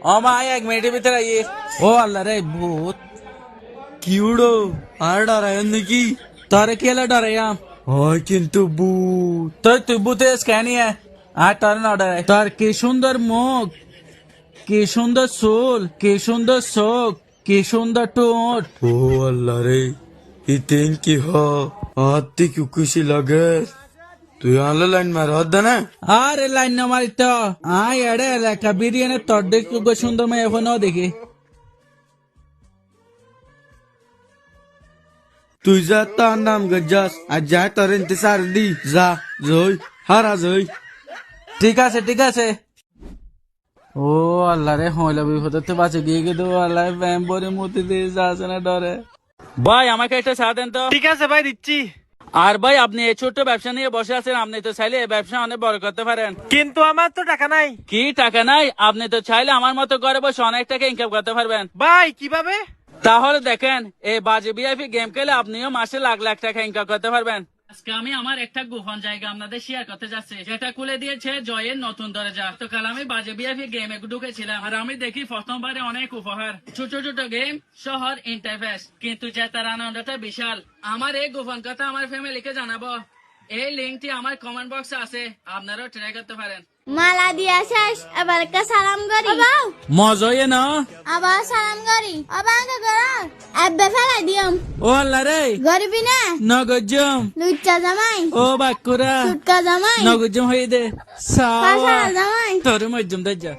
ও মা এক মিনিটের ভিতরে আইয়ে ও আল্লাহ রে ভূত কিউড়ো আর ডরায় নাকি তোরে কেলা ডরাইয়া হয় কিন্তু ভূত তুই ভূতে স্ক্যানিয়ে আর তোর না ডরাই তোর কি সুন্দর মুখ কি সুন্দর চুল কি সুন্দর চোখ কি সুন্দর ঠোঁট ও আল্লাহ রে ইতেন কি হ আত্তি কি খুশি লাগে তুই আলো লাইন মার হদ না আরে লাইন না মারি তো আয় এড়ে এলাকা বিরিয়ানি তোর দেখি সুন্দর মেয়ে এখনো দেখি তুই যা তার নাম গজ্জাস আর যা তোর ইন্তজার দি যা জয় হারা জয় ঠিক আছে ঠিক আছে ও আল্লাহ রে হইলা বিপদে তো বাঁচে গিয়ে গেদো আল্লাহ ব্যায়াম বরে মতি দিয়ে যাচ্ছে না ডরে ভাই আমাকে একটা চা দেন তো ঠিক আছে ভাই দিচ্ছি। আর ভাই আপনি এই ছোট্ট ব্যবসা নিয়ে বসে আছেন আপনি তো চাইলে এই ব্যবসা অনেক বড় করতে পারেন কিন্তু আমার তো টাকা নাই। কি টাকা নাই আপনি তো চাইলে আমার মতো ঘরে বসে অনেক টাকা ইনকাম করতে পারবেন ভাই কিভাবে? তাহলে দেখেন এই বাজে ভিআইপি গেম খেলে আপনিও মাসে লাখ লাখ টাকা ইনকাম করতে পারবেন আজকে আমি আমার একটা গোপন জায়গা আপনাদের শেয়ার করতে যাচ্ছি যেটা খুলে দিয়েছে জয়ের নতুন দরজা। তো কাল আমি বাজে ভিআইপি গেমে ঢুকেছিলাম আর আমি দেখি প্রথমবারে অনেক উপহার ছোট ছোট গেম শহর ইন্টারফেস কিন্তু জেতার আনন্দটা বিশাল। আমার এই গোপন কথা আমার ফ্যামিলিকে জানাবো। এই লিঙ্কটি আমার কমেন্ট বক্সে আছে আপনারাও ট্রাই করতে পারেন। মালা দিয়া শেষ এবার একটা সালাম করি মজা না আবার সালাম করি আবার করা এবে ফেলাই দিয়াম ও আল্লাহ রে গরিবি না নগজম লুচ্চা জামাই ও বাকুরা সুটকা জামাই নগজম হয়ে দে পাশা জামাই তোর মজুম দে যা